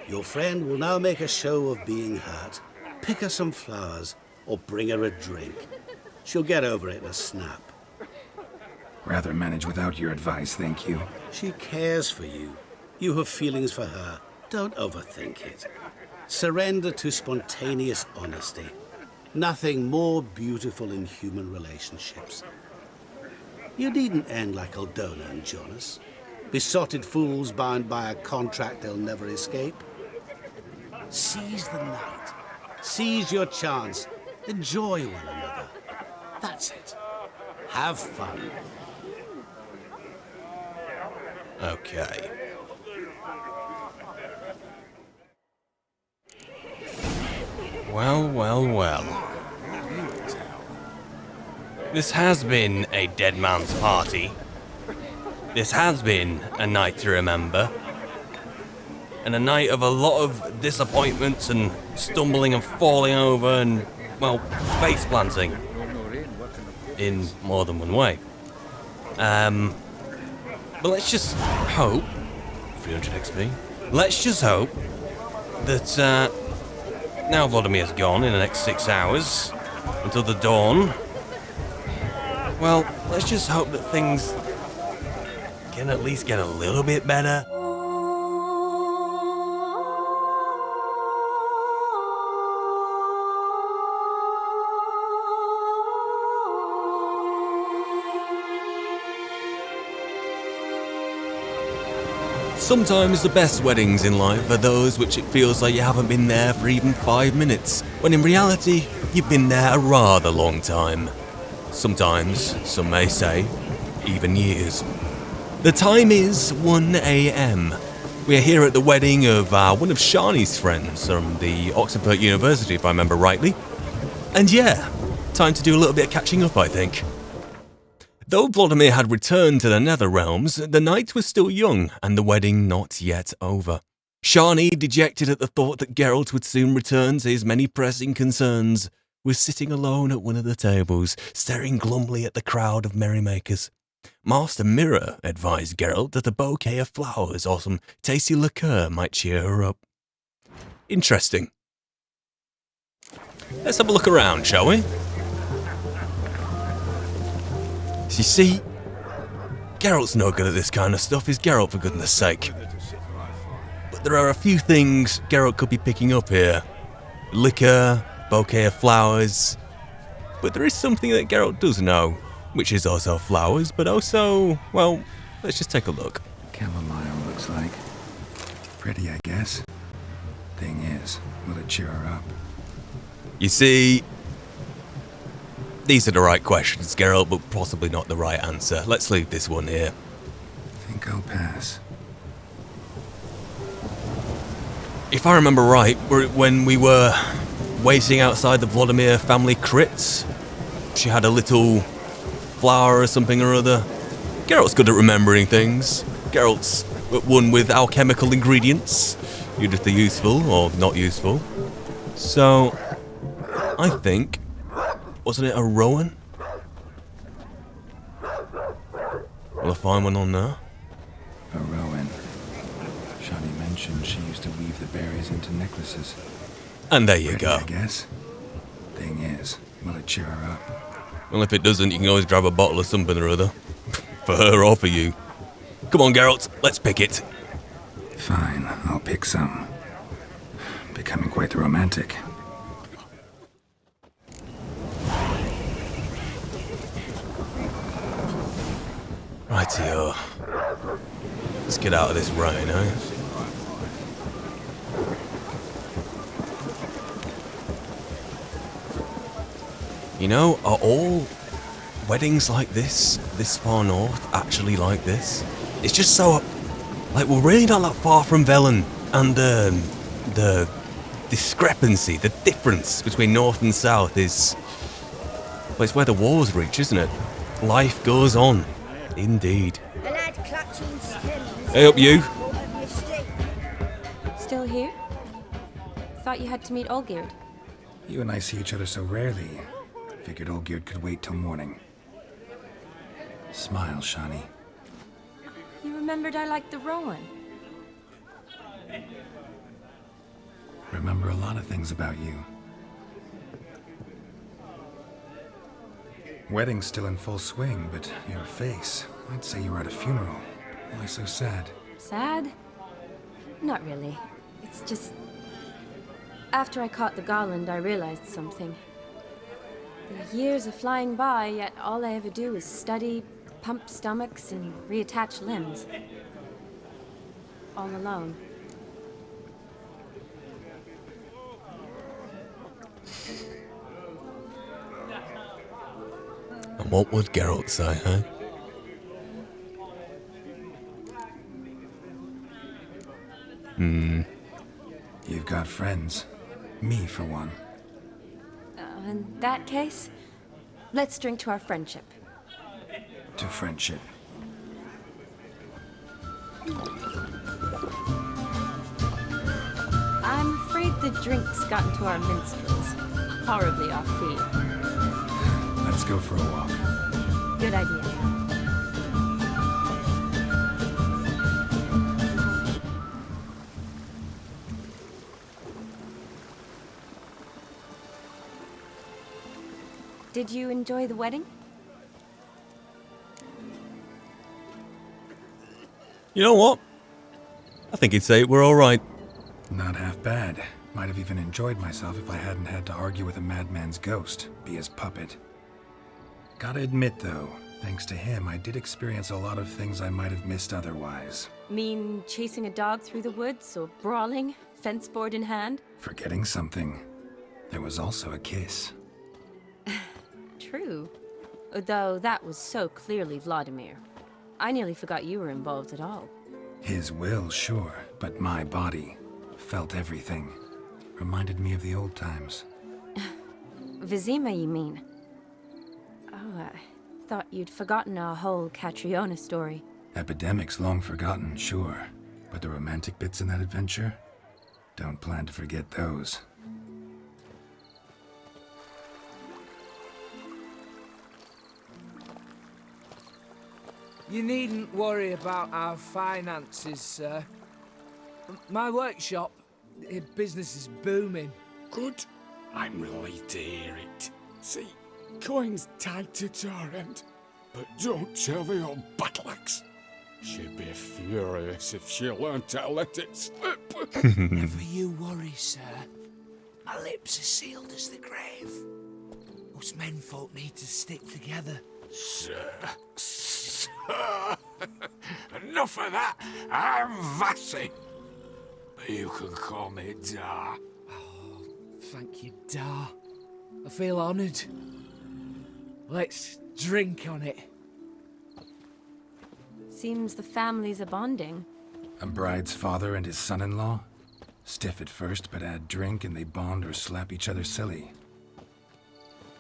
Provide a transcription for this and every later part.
Your friend will now make a show of being hurt. Pick her some flowers, or bring her a drink. She'll get over it in a snap. Rather manage without your advice, thank you. She cares for you. You have feelings for her. Don't overthink it. Surrender to spontaneous honesty. Nothing more beautiful in human relationships. You needn't end like Aldona and Jonas. Besotted fools bound by a contract they'll never escape. Seize the night. Seize your chance. Enjoy one another. That's it. Have fun. Okay. Well, well, well. This has been a dead man's party. This has been a night to remember. And a night of a lot of disappointments and stumbling and falling over and, well, face planting. In more than one way. But let's just hope, 300 XP, let's just hope that now Vladimir's gone in the next 6 hours, until the dawn, well, let's just hope that things can at least get a little bit better. Sometimes the best weddings in life are those which it feels like you haven't been there for even 5 minutes, when in reality, you've been there a rather long time. Sometimes, some may say, even years. The time is 1 AM. We are here at the wedding of one of Shani's friends from the Oxford University, if I remember rightly. And yeah, time to do a little bit of catching up, I think. Though Vladimir had returned to the Nether Realms, the night was still young and the wedding not yet over. Shani, dejected at the thought that Geralt would soon return to his many pressing concerns, was sitting alone at one of the tables, staring glumly at the crowd of merrymakers. Master Mirror advised Geralt that a bouquet of flowers or some tasty liqueur might cheer her up. Interesting. Let's have a look around, shall we? You see, Geralt's no good at this kind of stuff, is Geralt, for goodness sake. But there are a few things Geralt could be picking up here. Liquor, bouquet of flowers. But there is something that Geralt does know, which is also flowers, but also, well, let's just take a look. Chamomile looks like. Pretty, I guess. Thing is, will it cheer her up? You see, these are the right questions, Geralt, but possibly not the right answer. Let's leave this one here. I think I'll pass. If I remember right, when we were waiting outside the Vladimir family crypt, she had a little flower or something or other. Geralt's good at remembering things. Geralt's one with alchemical ingredients, either useful or not useful. So, I think, wasn't it a rowan? Will I find one on there? A rowan. Shani mentioned she used to weave the berries into necklaces. And there you Pretty, go. I guess. Thing is, will it cheer her up? Well, if it doesn't, you can always grab a bottle of something or other. For her or for you. Come on, Geralt, let's pick it. Fine, I'll pick some. Becoming quite the romantic. Rightio. Let's get out of this rain, eh? You know, are all weddings like this far north, actually like this? It's just so, like, we're really not that far from Velen, and the discrepancy, the difference between north and south is, well, it's where the wars reach, isn't it? Life goes on. Indeed. Hey up, you. Still here? Thought you had to meet Olgierd. You and I see each other so rarely. Figured Olgierd could wait till morning. Smile, Shani. You remembered I liked the rowan. remember a lot of things about you. Wedding's still in full swing, but your face, I'd say you were at a funeral. Why so sad? Sad? Not really. It's just... After I caught the Garland, I realized something. The years are flying by, yet all I ever do is study, pump stomachs, and reattach limbs. All alone. And what would Geralt say, huh? You've got friends. Me, for one. In that case, let's drink to our friendship. To friendship. I'm afraid the drink's gotten to our minstrels. Horribly off-key. Let's go for a walk. Good idea. Did you enjoy the wedding? You know what? I think he'd say we're alright. Not half bad. Might have even enjoyed myself if I hadn't had to argue with a madman's ghost, be his puppet. Gotta admit, though, thanks to him, I did experience a lot of things I might have missed otherwise. Mean chasing a dog through the woods, or brawling, fence board in hand? Forgetting something. There was also a kiss. True. Though that was so clearly Vladimir. I nearly forgot you were involved at all. His will, sure, but my body felt everything. Reminded me of the old times. Vizima, you mean? Oh, I thought you'd forgotten our whole Catriona story. Epidemics long forgotten, sure. But the romantic bits in that adventure? Don't plan to forget those. You needn't worry about our finances, sir. My workshop, business is booming. Good. I'm relieved to hear it. See, coin's tied to Torrent, but don't tell the old battle-axe. She'd be furious if she learned to let it slip. Never you worry, sir. My lips are sealed as the grave. Us menfolk need to stick together. Sir. Enough of that. I'm Vassy. But you can call me Dar. Oh, thank you, Dar. I feel honoured. Let's drink on it. Seems the families are bonding. A bride's father and his son-in-law? Stiff at first, but add drink and they bond or slap each other silly.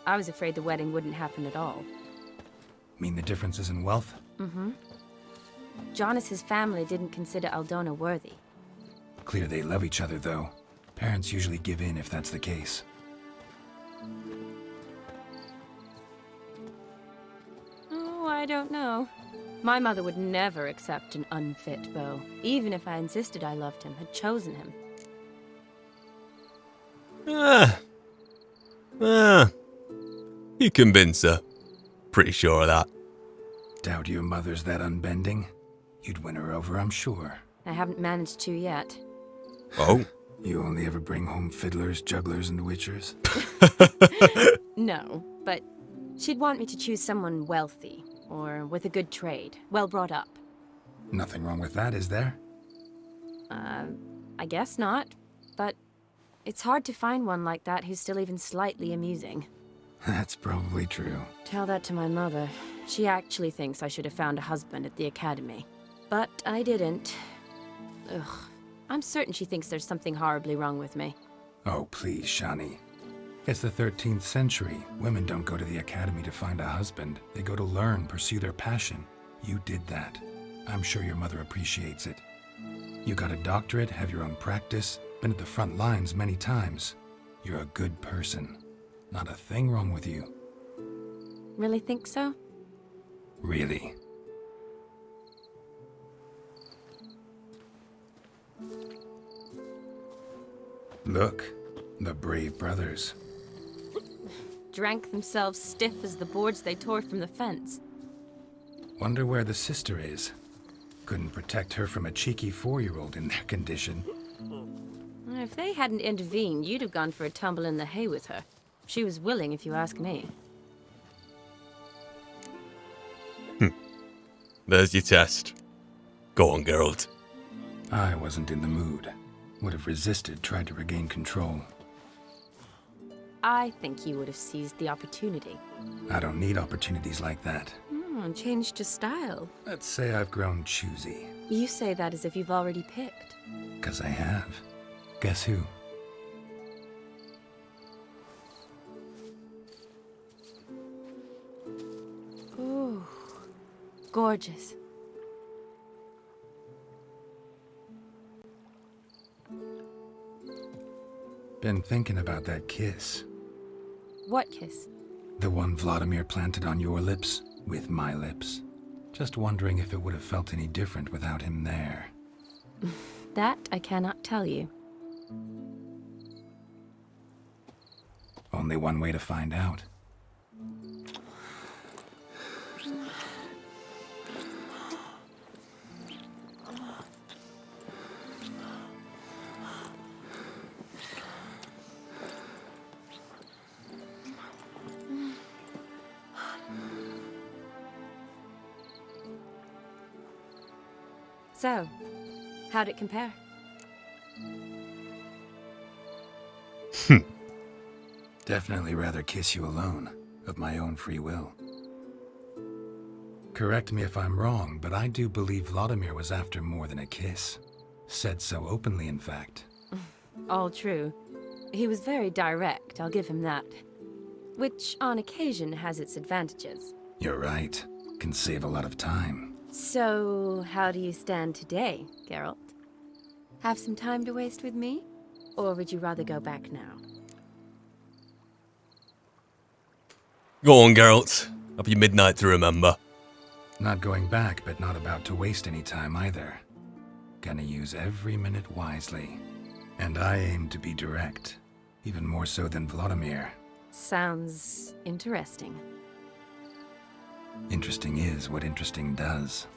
I was afraid the wedding wouldn't happen at all. Mean the differences in wealth? Mm-hmm. Jonas's family didn't consider Aldona worthy. Clear they love each other, though. Parents usually give in if that's the case. Oh, I don't know. My mother would never accept an unfit beau, even if I insisted I loved him, had chosen him. You convince her. Pretty sure of that. Doubt your mother's that unbending? You'd win her over, I'm sure. I haven't managed to yet. Oh? You only ever bring home fiddlers, jugglers, and witchers? No, but she'd want me to choose someone wealthy, or with a good trade, well brought up. Nothing wrong with that, is there? I guess not, but it's hard to find one like that who's still even slightly amusing. That's probably true. Tell that to my mother. She actually thinks I should have found a husband at the academy. But I didn't. Ugh. I'm certain she thinks there's something horribly wrong with me. Oh, please, Shani. It's the 13th century. Women don't go to the academy to find a husband. They go to learn, pursue their passion. You did that. I'm sure your mother appreciates it. You got a doctorate, have your own practice, been at the front lines many times. You're a good person. Not a thing wrong with you. Really think so? Really. Look, the brave brothers. Drank themselves stiff as the boards they tore from the fence. Wonder where the sister is. Couldn't protect her from a cheeky 4-year-old in their condition. If they hadn't intervened, you'd have gone for a tumble in the hay with her. She was willing, if you ask me. There's your test. Go on, Geralt. I wasn't in the mood. Would have resisted, tried to regain control. I think you would have seized the opportunity. I don't need opportunities like that. Changed your style. Let's say I've grown choosy. You say that as if you've already picked. 'Cause I have. Guess who? Ooh, gorgeous. Been thinking about that kiss. What kiss? The one Vladimir planted on your lips, with my lips. Just wondering if it would have felt any different without him there. That I cannot tell you. Only one way to find out. So, how'd it compare? Definitely rather kiss you alone, of my own free will. Correct me if I'm wrong, but I do believe Vladimir was after more than a kiss. Said so openly, in fact. All true. He was very direct, I'll give him that. Which, on occasion, has its advantages. You're right. Can save a lot of time. So, how do you stand today, Geralt? Have some time to waste with me? Or would you rather go back now? Go on, Geralt. Have your midnight to remember. Not going back, but not about to waste any time either. Gonna use every minute wisely. And I aim to be direct. Even more so than Vladimir. Sounds interesting. Interesting is what interesting does.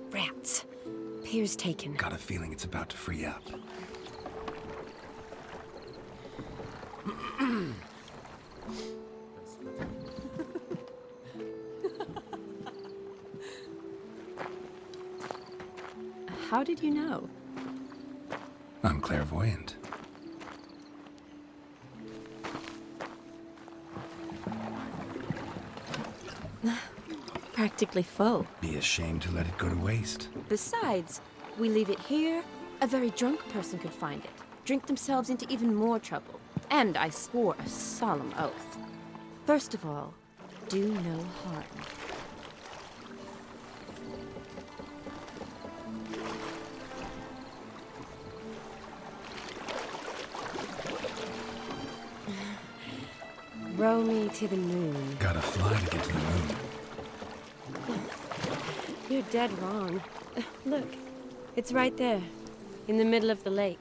Rats. Pier's taken. Got a feeling it's about to free up. How did you know? I'm clairvoyant. Practically full. Be ashamed to let it go to waste. Besides, we leave it here, a very drunk person could find it, drink themselves into even more trouble. And I swore a solemn oath. First of all, do no harm. Row me to the moon. Gotta fly to get to the moon. You're dead wrong. Look, it's right there, in the middle of the lake.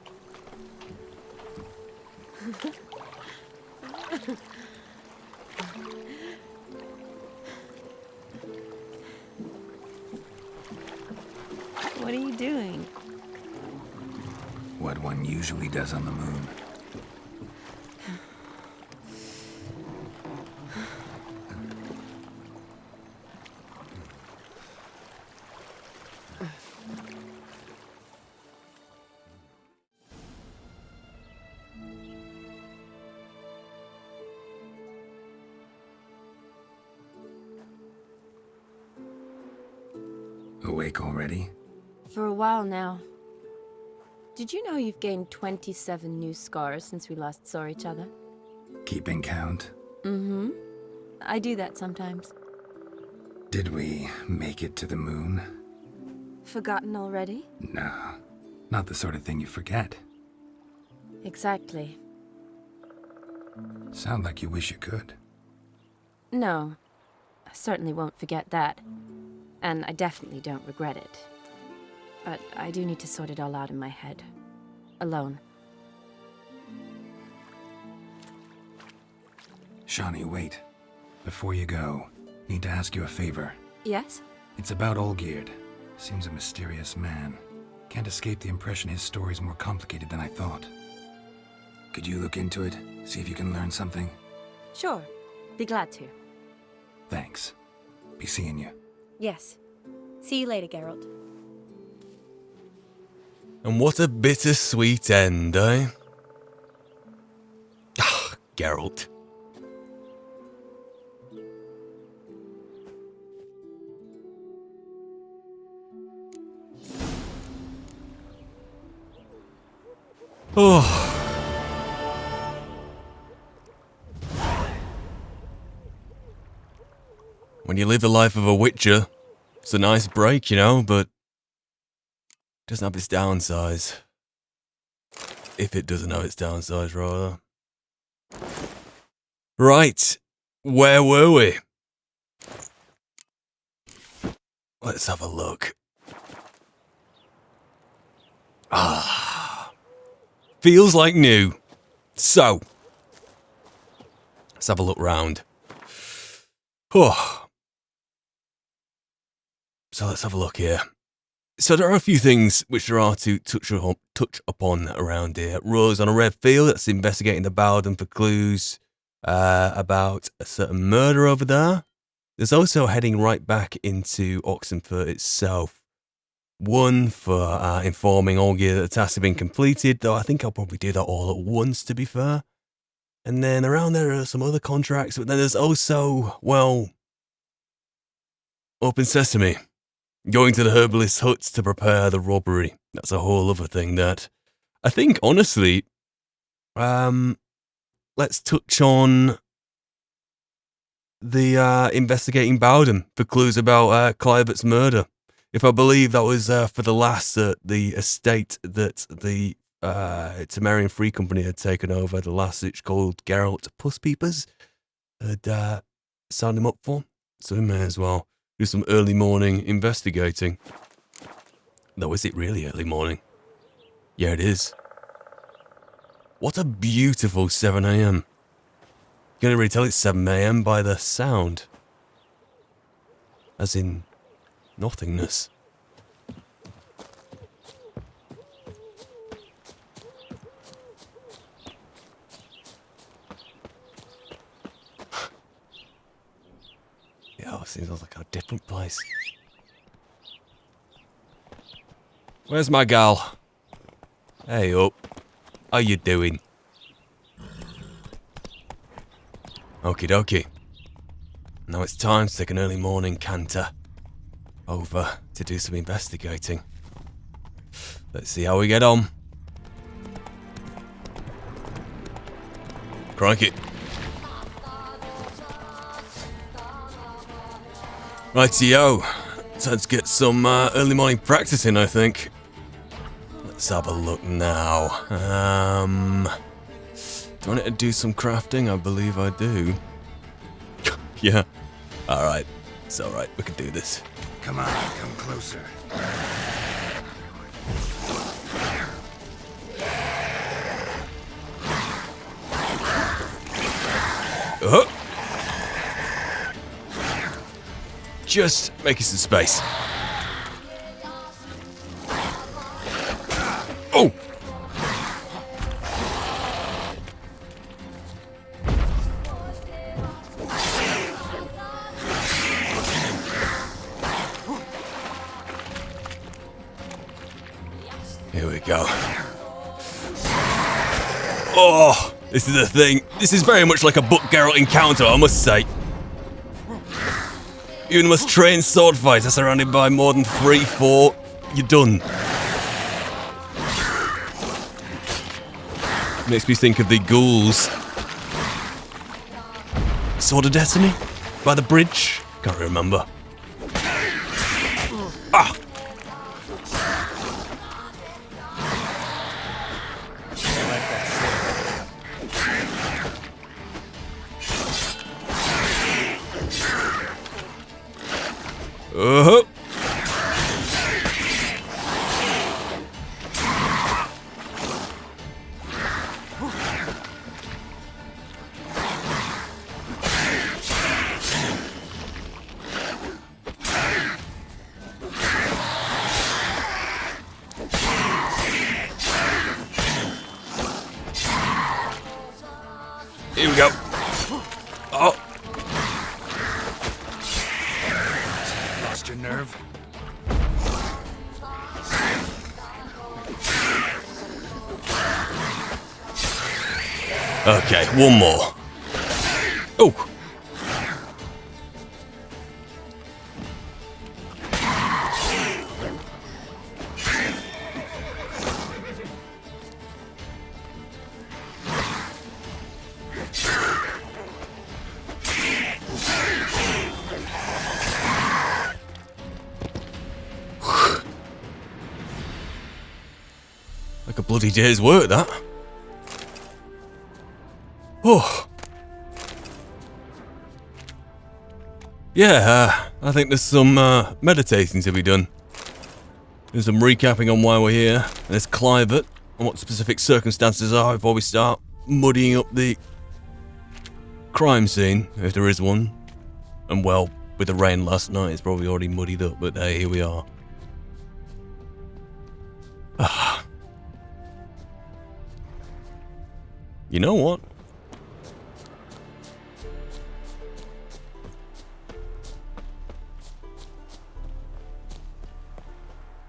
What are you doing? What one usually does on the moon. Awake already? For a while now. Did you know you've gained 27 new scars since we last saw each other? Keeping count? Mm-hmm. I do that sometimes. Did we make it to the moon? Forgotten already? No, not the sort of thing you forget. Exactly. Sound like you wish you could. No, I certainly won't forget that. And I definitely don't regret it. But I do need to sort it all out in my head. Alone. Shani, wait. Before you go, need to ask you a favor. Yes? It's about Olgierd. Seems a mysterious man. Can't escape the impression his story's more complicated than I thought. Could you look into it? See if you can learn something? Sure. Be glad to. Thanks. Be seeing you. Yes. See you later, Geralt. And what a bittersweet end, eh? Ah, Geralt. Oh. When you live the life of a witcher, it's a nice break, you know, but it doesn't have its downsides. If it doesn't have its downsides, rather. Right, where were we? Let's have a look. Ah, feels like new. So, let's have a look round. Oh. So let's have a look here. So there are a few things which there are to touch upon around here. Rose on a red field that's investigating the Bowden for clues about a certain murder over there. There's also heading right back into Oxenfurt itself. One for informing Olgierd that the task has been completed, though I think I'll probably do that all at once, to be fair. And then around there are some other contracts, but then there's also, well, Open Sesame. Going to the herbalist's huts to prepare the robbery. That's a whole other thing that I think, honestly, let's touch on the investigating Bowden for clues about Clivert's murder. If I believe that was for the last the estate that the Temerian Free Company had taken over, the last it's called Geralt Pusspeepers, had signed him up for. So we may as well do some early morning investigating. Though, is it really early morning? Yeah, it is. What a beautiful 7 a.m. You can really tell it's 7 a.m. by the sound. As in, nothingness. Yeah, it seems like a different place. Where's my gal? Hey up. How you doing? Okie dokie. Now it's time to take an early morning canter over to do some investigating. Let's see how we get on. Crikey. Rightio. Time to get some early morning practice in, I think. Let's have a look now. Do I need to do some crafting? I believe I do. Yeah. Alright. It's alright. We can do this. Come on, come closer. Just making some space. Oh! Here we go. Oh, this is the thing. This is very much like a book Geralt encounter, I must say. Even the most trained sword fighter surrounded by more than 3-4, you're done. Makes me think of the ghouls. Sword of Destiny? By the bridge? Can't remember. Ah! Uh-huh. Here we go. Oh. Lost your nerve? Okay, one more. Oh. Like a bloody day's work, that. Oh. Yeah, I think there's some meditating to be done. There's some recapping on why we're here. There's Clivert and what specific circumstances are before we start muddying up the crime scene, if there is one. And well, with the rain last night, it's probably already muddied up, but hey, here we are. You know what?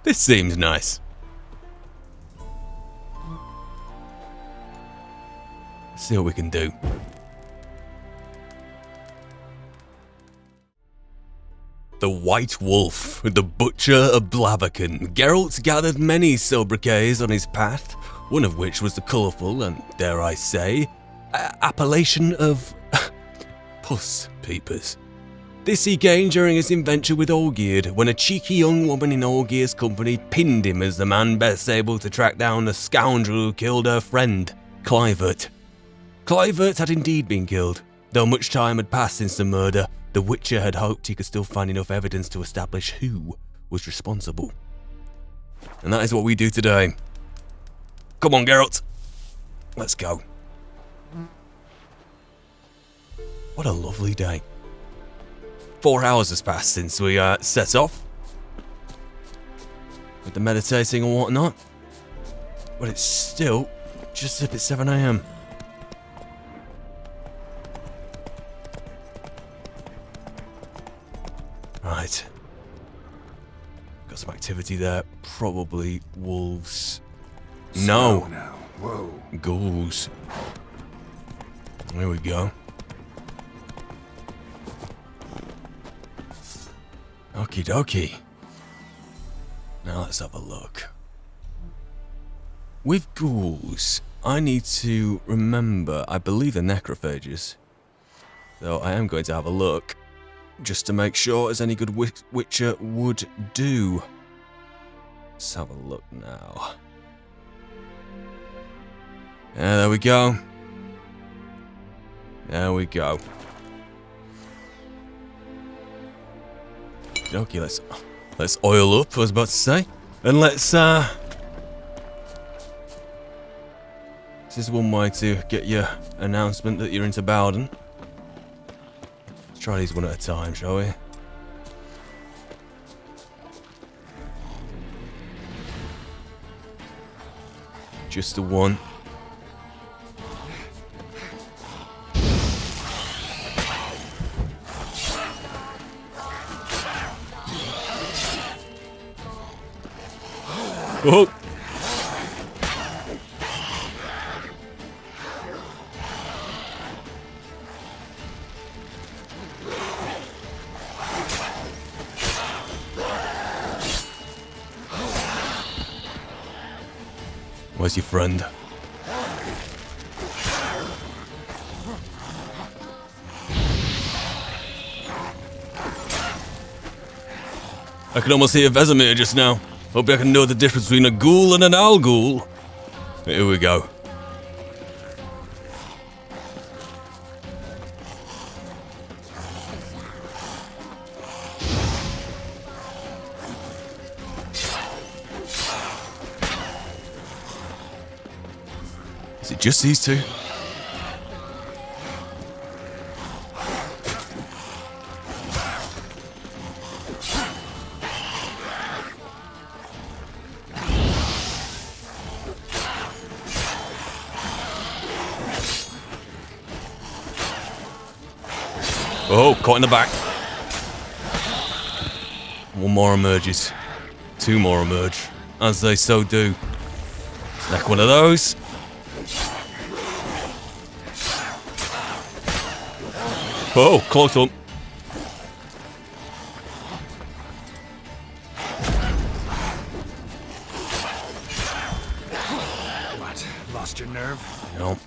This seems nice. Let's see what we can do. The White Wolf, the Butcher of Blaviken. Geralt gathered many sobriquets on his path, one of which was the colourful and, dare I say, appellation of Puss Peepers. This he gained during his adventure with Olgierd, when a cheeky young woman in Olgierd's company pinned him as the man best able to track down the scoundrel who killed her friend, Clivert. Clivert had indeed been killed. Though much time had passed since the murder, the Witcher had hoped he could still find enough evidence to establish who was responsible. And that is what we do today. Come on, Geralt. Let's go. What a lovely day. 4 hours has passed since we set off with the meditating and whatnot, but it's still just as if it's 7 AM. Right. Got some activity there. Probably wolves. No. Slow now. Whoa. Ghouls. There we go. Okie dokie. Now let's have a look. With ghouls, I need to remember, I believe they're necrophages. Though I am going to have a look, just to make sure as any good Witcher would do. Let's have a look now. Yeah, there we go. There we go. Okay, let's oil up, I was about to say. And let's this is one way to get your announcement that you're into Bowden. Let's try these one at a time, shall we? Just the one. Oh. Where's your friend? I can almost hear Vesemir just now. Hope I can know the difference between a ghoul and an owl ghoul. Here we go. Is it just these two? Oh, caught in the back. One more emerges. Two more emerge. As they so do. Snack one of those. Oh, close up. What? Lost your nerve? Nope.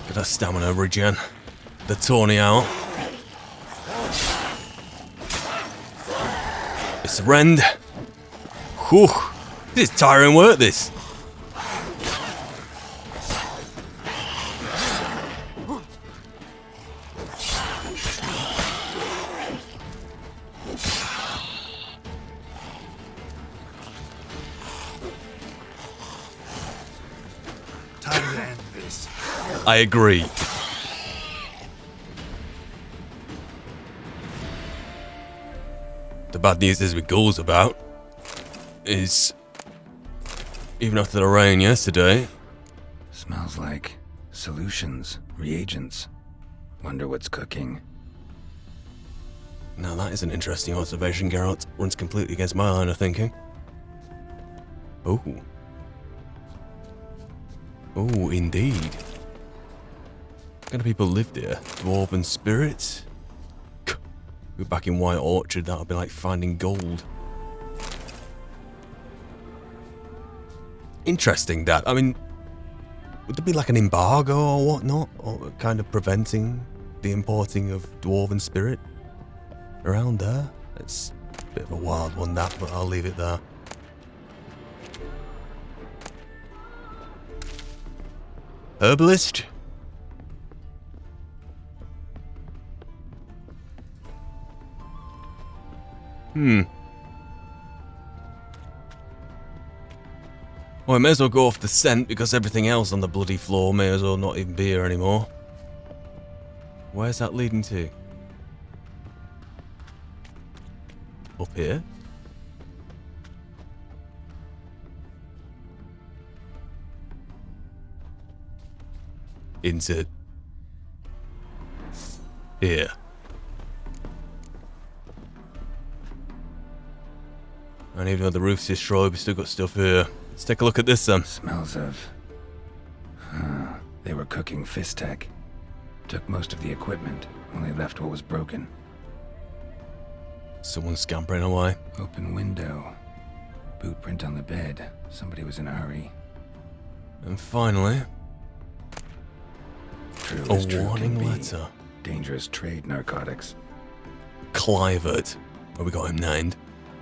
Get that stamina regen. The tawny out. It's rend. Whew. This is tiring work, this. Time to end this. I agree. The bad news is with ghouls about is even after the rain yesterday. Smells like solutions, reagents. Wonder what's cooking. Now that is an interesting observation, Geralt. Runs completely against my line of thinking. Oh. Oh, indeed. What kind of people lived here? Dwarven spirits? We're back in White Orchard, that would be like finding gold. Interesting, that. I mean, would there be like an embargo or whatnot? Or kind of preventing the importing of Dwarven spirit around there? It's a bit of a wild one, that, but I'll leave it there. Herbalist? Well, I may as well go off the scent because everything else on the bloody floor may as well not even be here anymore. Where's that leading to? Up here? Into here. And even though the roof's destroyed, we've still got stuff here. Let's take a look at this then. Smells of... They were cooking Fistech. Took most of the equipment, only left what was broken. Someone scampering away. Open window. Boot print on the bed. Somebody was in a hurry. And finally, True a as true warning can be. letter. Dangerous trade narcotics. Clivert. Oh, we got him named.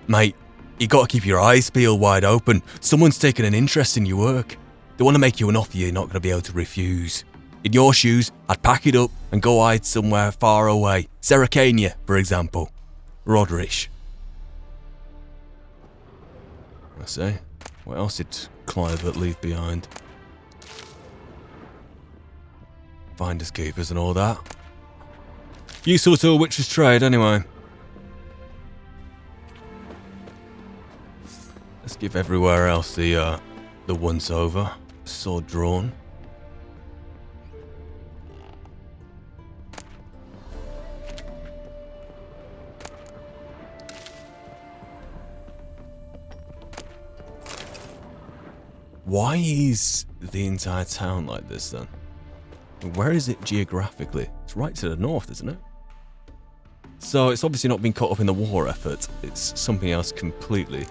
Mate, you gotta keep your eyes peeled wide open. Someone's taken an interest in your work. They want to make you an offer you're not gonna be able to refuse. In your shoes, I'd pack it up and go hide somewhere far away. Serracania, for example. Roderish. I say, what else did Clivert leave behind? Finders keepers and all that. Useful to a witch's trade, anyway. Let's give everywhere else the once over. Sword drawn. Why is the entire town like this then? Where is it geographically? It's right to the north, isn't it? So it's obviously not been caught up in the war effort. It's something else completely.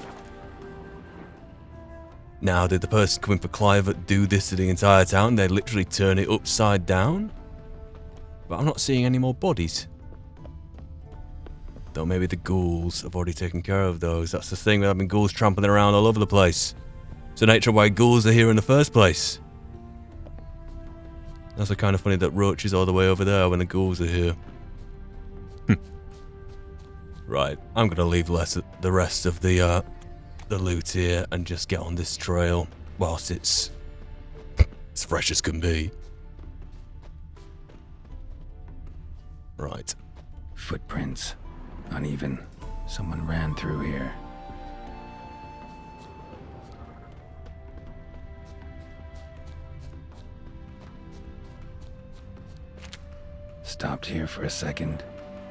Now, did the person coming for Clivert do this to the entire town? They literally turn it upside down? But I'm not seeing any more bodies. Though maybe the ghouls have already taken care of those. That's the thing with having ghouls trampling around all over the place. It's the nature of why ghouls are here in the first place. That's kind of funny that Roach is all the way over there when the ghouls are here. Right, I'm gonna leave the rest of the loot here and just get on this trail whilst it's It's fresh as can be. Right. Footprints. Uneven. Someone ran through here. Stopped here for a second,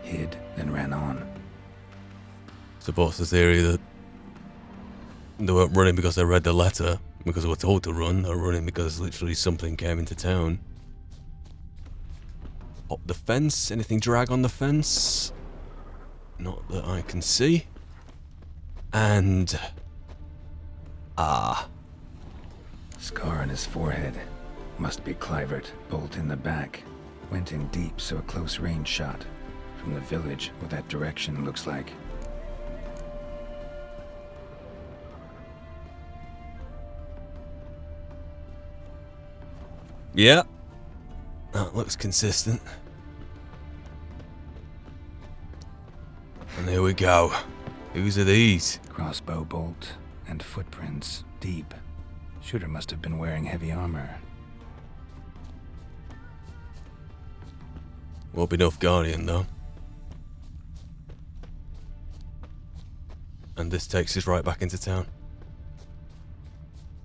hid, then ran on. Supports the theory that they weren't running because they read the letter, because they were told to run. They were running because literally something came into town. Up the fence? Anything drag on the fence? Not that I can see. And... Scar on his forehead. Must be Clivert. Bolt in the back. Went in deep, so a close range shot. From the village, what that direction looks like. Yeah. That looks consistent. And here we go. Whose are these? Crossbow bolt and footprints. Deep. Shooter must have been wearing heavy armor. Won't be enough Guardian though. And this takes us right back into town.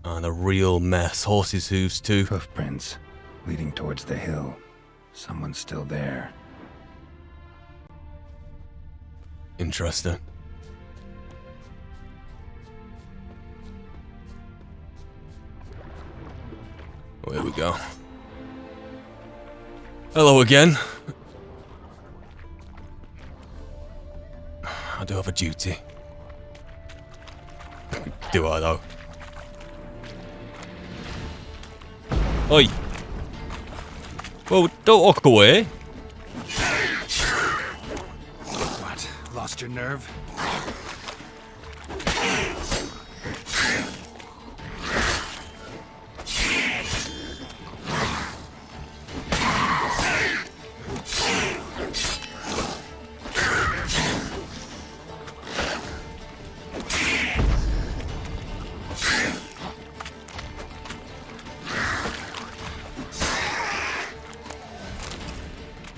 And a real mess. Horses' hooves too. Hoofprints leading towards the hill. Someone's still there. Interesting. Oh, here we go. Hello again. I do have a duty. Do I though? Oi! Well, don't walk away. What? Lost your nerve?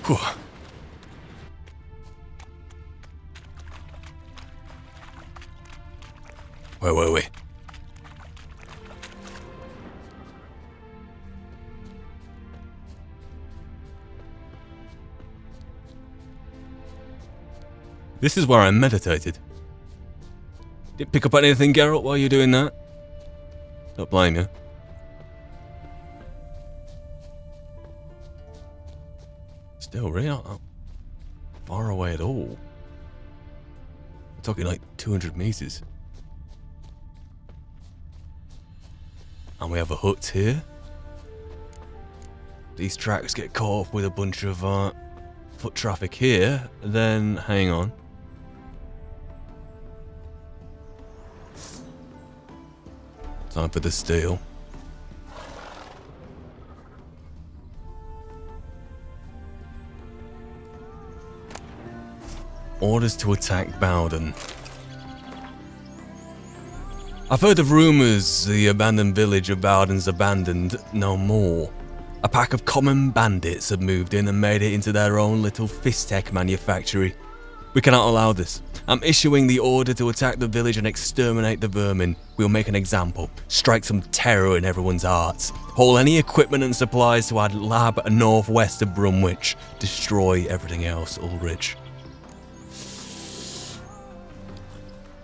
Whew. Wait. This is where I meditated. Didn't pick up anything, Geralt, while you're doing that. Don't blame you. Still, really not that far away at all. We're talking like 200 meters. And we have a hut here. These tracks get caught up with a bunch of foot traffic here. Then, hang on. Time for the steel. Orders to attack Bowden. I've heard of rumours the abandoned village of Bowden's abandoned no more. A pack of common bandits have moved in and made it into their own little fist-tech manufactory. We cannot allow this. I'm issuing the order to attack the village and exterminate the vermin. We'll make an example, strike some terror in everyone's hearts, haul any equipment and supplies to our lab northwest of Brumwich, destroy everything else, Ulrich.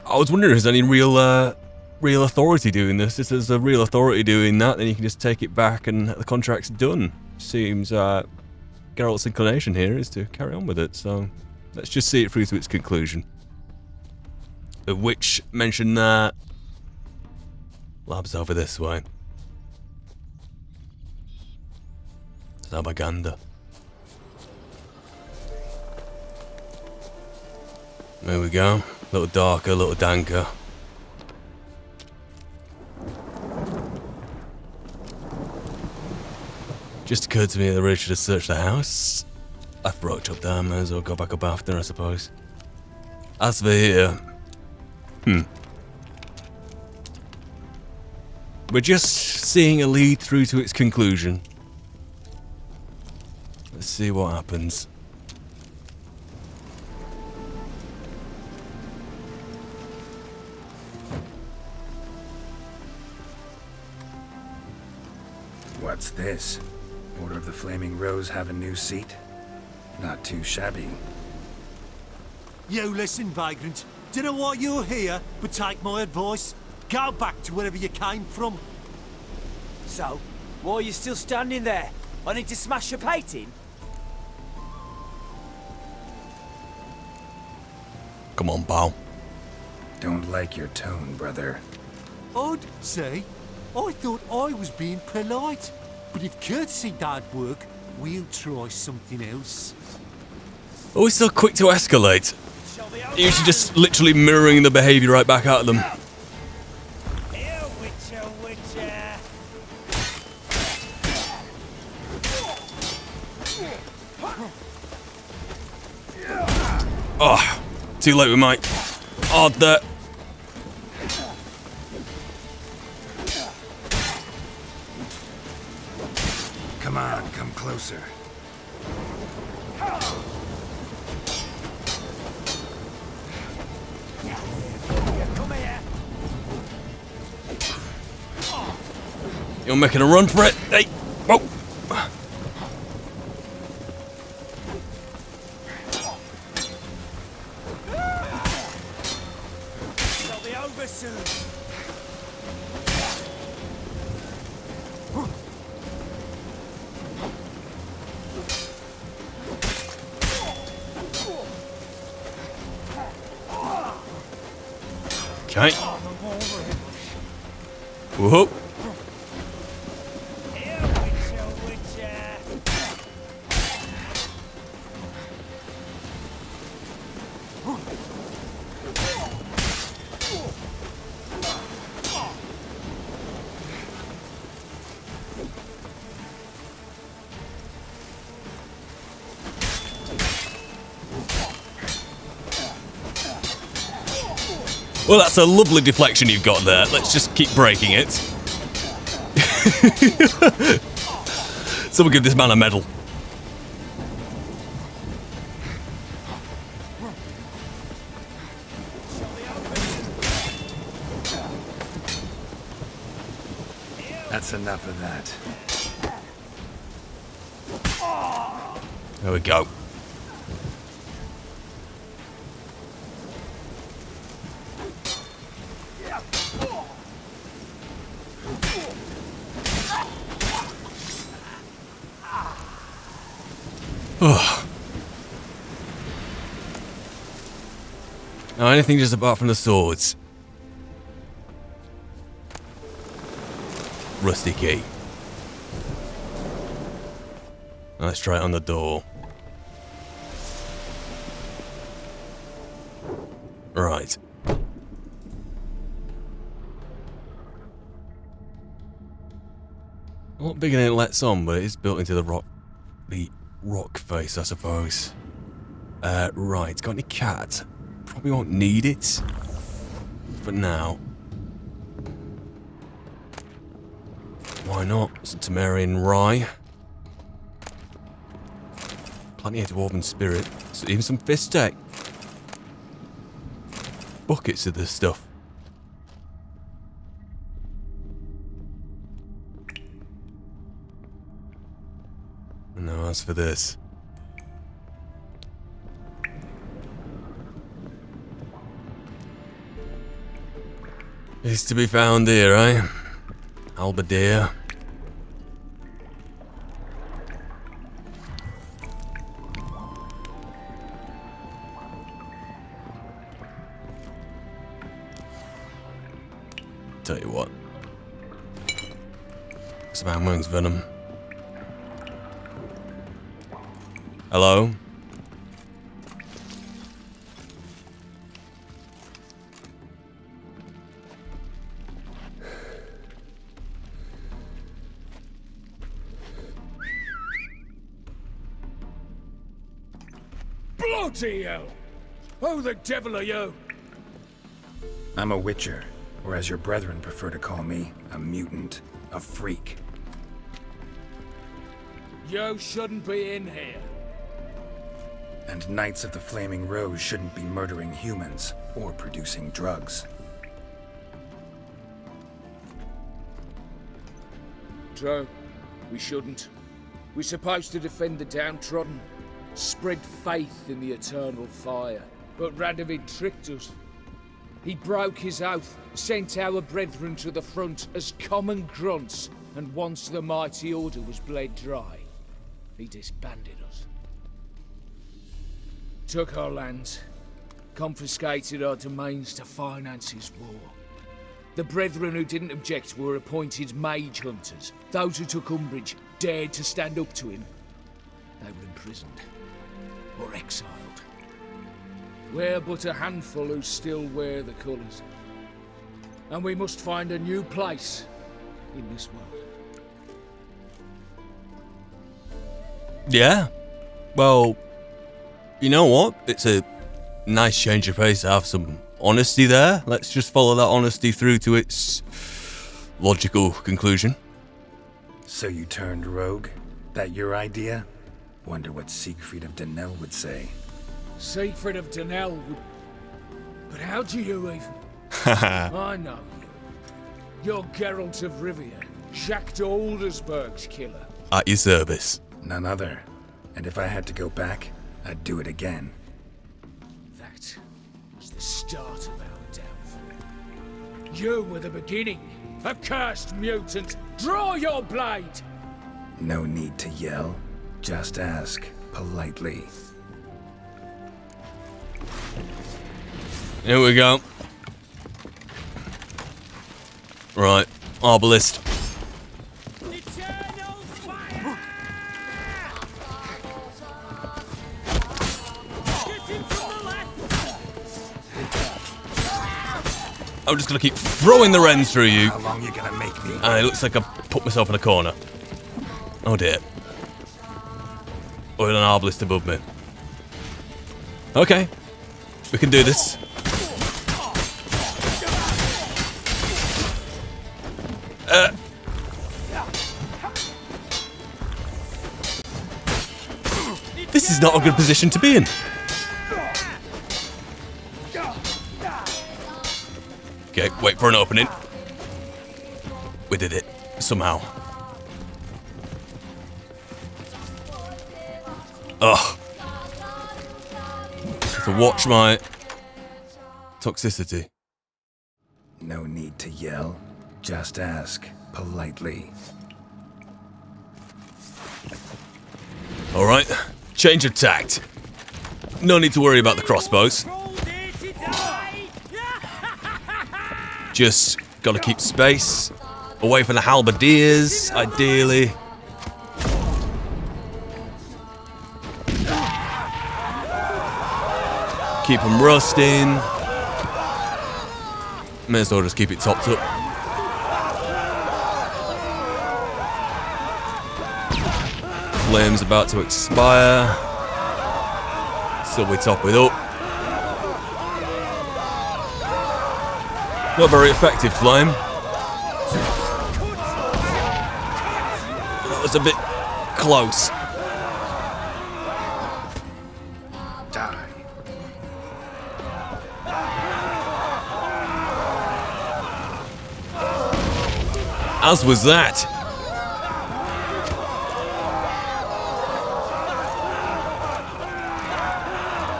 I was wondering if there's any real authority doing this. If there's a real authority doing that, then you can just take it back and the contract's done. Seems Geralt's inclination here is to carry on with it, so let's just see it through to its conclusion. The witch mentioned that lab's over this way. Sabaganda. There we go. A little darker, a little danker. Just occurred to me that I really should have searched the house. I've broached up there, may as well go back up after, I suppose. As for here... We're just seeing a lead through to its conclusion. Let's see what happens. What's this? Order of the Flaming Rose have a new seat? Not too shabby. You listen, vagrant. Dunno why you're here, but take my advice. Go back to wherever you came from. So, why are you still standing there? I need to smash your painting? Come on, pal. Don't like your tone, brother. I'd say, I thought I was being polite. But if courtesy don't work, we'll try something else. Always so quick to escalate. Usually just literally mirroring the behaviour right back out of them. Here, Witcher, Witcher. Oh, too late with my odd that. Come on, come closer. Come here. You're making a run for it. Hey, whoa. It'll be over soon. Okay. Whoa. Here, Witcher, Witcher. Well, that's a lovely deflection you've got there. Let's just keep breaking it. Someone give this man a medal. That's enough of that. There we go. Now, anything just apart from the swords. Rusty key. Let's try it on the door. Right. Not bigger than it lets on, but it is built into the rock face, I suppose. Right, got any cat? Probably won't need it for now. Why not? Some Temerian rye. Plenty of dwarven spirit. So even some fist tech. Buckets of this stuff. No, as for this. Is to be found here, eh? Halberdier. Tell you what. Some wings venom. Hello? Bloody hell! Who the devil are you? I'm a witcher. or as your brethren prefer to call me, a mutant, a freak. You shouldn't be in here. And Knights of the Flaming Rose shouldn't be murdering humans or producing drugs. True. We shouldn't. We're supposed to defend the downtrodden, spread faith in the eternal fire. But Radovid tricked us. He broke his oath, sent our brethren to the front as common grunts, and once the mighty order was bled dry, he disbanded us. Took our lands, confiscated our domains to finance his war. The brethren who didn't object were appointed mage hunters. Those who took umbrage dared to stand up to him. They were imprisoned or exiled. We're but a handful who still wear the colours. And we must find a new place in this world. Yeah. Well, you know what? It's a nice change of pace to have some honesty there. Let's just follow that honesty through to its logical conclusion. So you turned rogue? That your idea? Wonder what Siegfried of Denel would say. Siegfried of Denel would... But how do you even... I know you. You're Geralt of Rivia, Jacques de Aldersberg's killer. At your service. None other. And if I had to go back, I'd do it again. That was the start of our downfall. You were the beginning. Accursed mutant! Draw your blade! No need to yell. Just ask, politely. Here we go. Right, Arbalist. Eternal fire! Get him from the left! I'm just gonna keep throwing the wrens through you. How long you gonna make me? And it looks like I've put myself in a corner. Oh dear. With an Arbalist above me. Okay. We can do this. This is not a good position to be in. Okay, wait for an opening. We did it. Somehow. Ugh. To watch my toxicity. No need to yell. Just ask, politely. Alright, change of tact. No need to worry about the crossbows. Just gotta keep space. Away from the halberdiers, ideally. Keep them rusting. May as well just keep it topped up. Flame's about to expire. So we top it up. Not very effective, Flame. That was a bit close. Die. As was that.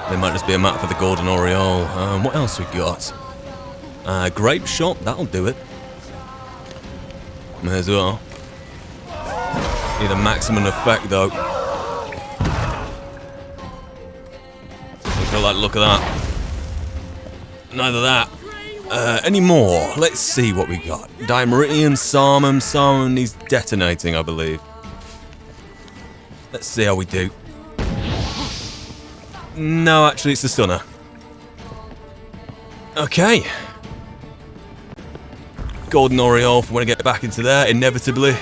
There might just be a map for the Golden Oriole. What else we got? Grape shot, that'll do it. May as well. Need a maximum effect though. Look at that. Neither that. Any more? Let's see what we got. Dimeridium, Sarmum. Sarmum needs detonating, I believe. Let's see how we do. No, actually, it's the stunner. Okay. Golden Oriole for when I get back into there, inevitably.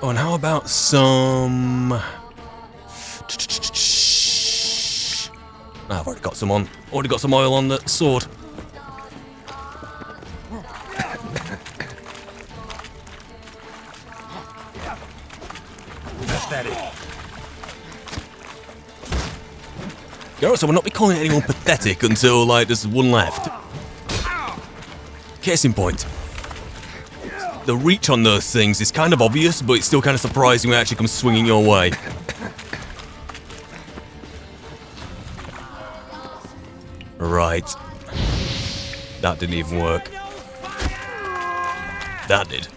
Oh, and how about some... I've already got some on. Already got some oil on the sword. Pathetic. Geralt, so we'll not be calling anyone pathetic until, like, there's one left. Case in point. The reach on those things is kind of obvious, but it's still kind of surprising when it actually comes swinging your way. Right. That didn't even work. That did.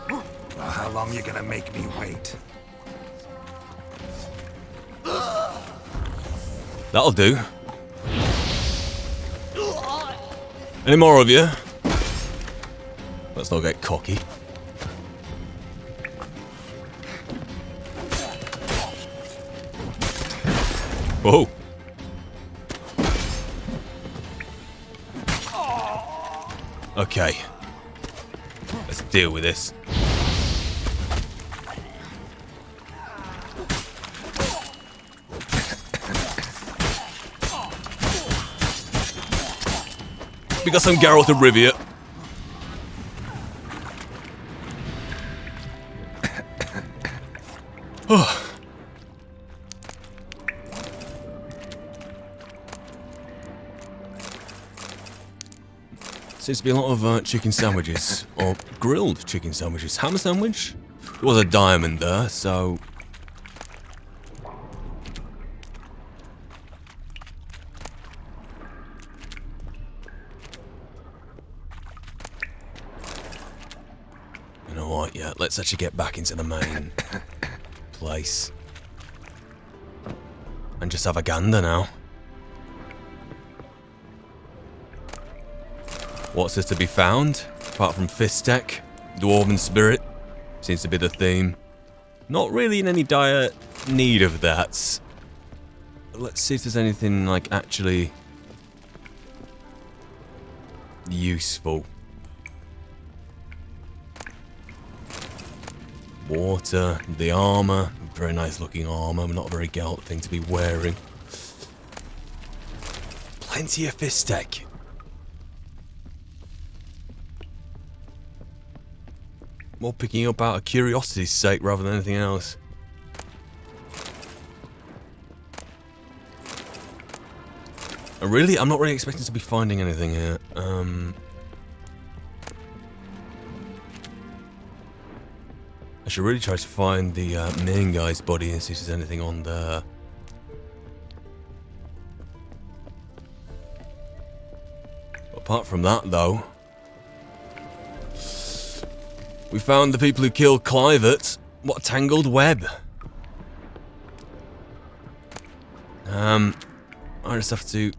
Well, how long are you gonna make me wait? That'll do. Any more of you? Let's not get cocky. Whoa. Okay. Let's deal with this. We got some Geralt of Rivia. Seems to be a lot of chicken sandwiches, or grilled chicken sandwiches. Ham sandwich? There was a diamond there, so... You know what, yeah, let's actually get back into the main place. And just have a gander now. What's there to be found? Apart from Fistek, Dwarven Spirit, seems to be the theme. Not really in any dire need of that. Let's see if there's anything, like, actually useful. Water, the armour, very nice looking armour, not a very Geralt thing to be wearing. Plenty of Fistek. More picking up out of curiosity's sake rather than anything else. I'm not really expecting to be finding anything here. I should really try to find the main guy's body and see if there's anything on there. Apart from that, though, we found the people who killed Clivert. What a tangled web. I just have to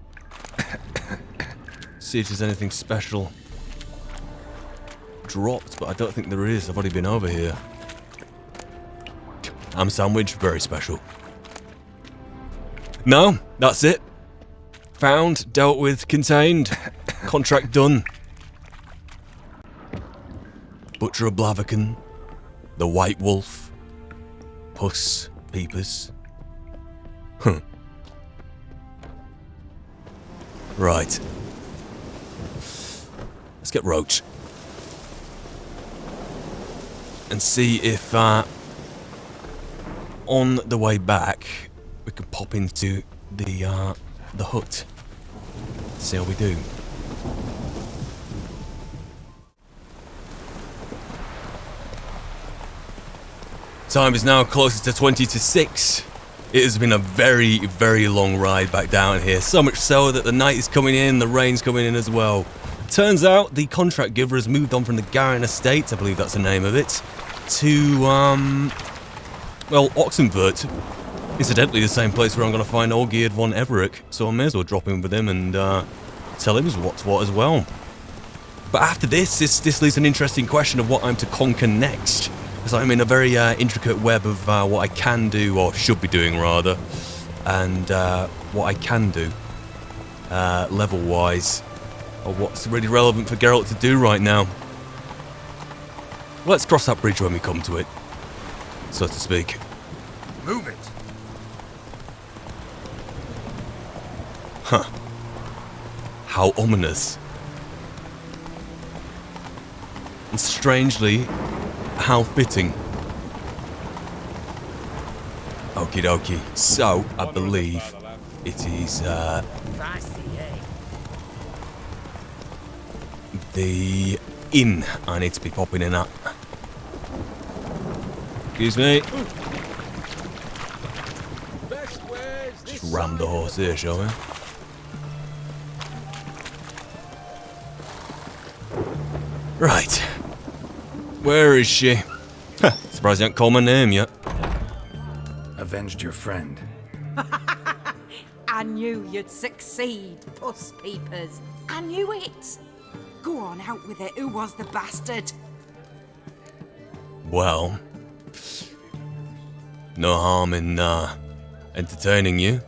see if there's anything special dropped, but I don't think there is. I've already been over here. Ham sandwich, very special. No, that's it. Found, dealt with, contained. Contract done. Butcher of Blaviken, the White Wolf, Puss, Peepers. Huh. Right. Let's get Roach. And see if, on the way back, we can pop into the hut. See how we do. Time is now closer to 20 to 6. It has been a very, very long ride back down here. So much so that the night is coming in, the rain's coming in as well. Turns out the contract giver has moved on from the Garen Estate, I believe that's the name of it, to, well, Oxenfurt. Incidentally, the same place where I'm going to find Olgierd von Everick, so I may as well drop in with him and tell him what's what as well. But after this leaves an interesting question of what I'm to conquer next. So I'm in a very intricate web of what I can do, or should be doing rather, and what I can do level-wise, or what's really relevant for Geralt to do right now. Let's cross that bridge when we come to it, so to speak. Move it. Huh. How ominous. And strangely, how fitting. Okie dokie. So, I believe it is, the inn I need to be popping in at. Excuse me. Just ram the horse here, shall we? Right. Where is she? Surprised you haven't called my name yet. Avenged your friend. I knew you'd succeed, puss peepers. I knew it. Go on, out with it. Who was the bastard? Well, no harm in entertaining you.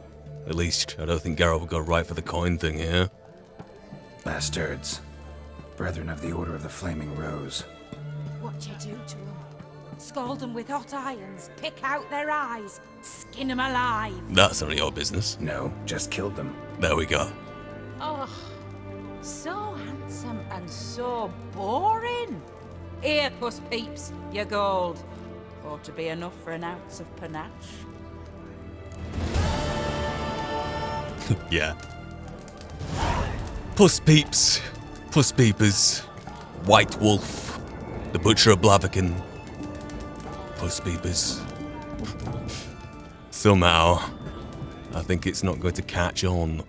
At least, I don't think Geralt would go right for the coin thing here. Bastards. Brethren of the Order of the Flaming Rose. What you do to them? Scald them with hot irons, pick out their eyes, skin them alive. That's none of your business. No, just killed them. There we go. Oh, so handsome and so boring. Here, puss peeps, your gold. Ought to be enough for an ounce of panache. Yeah. Puss peeps, puss peepers, White Wolf, the Butcher of Blaviken, puss peepers. Somehow, I think it's not going to catch on.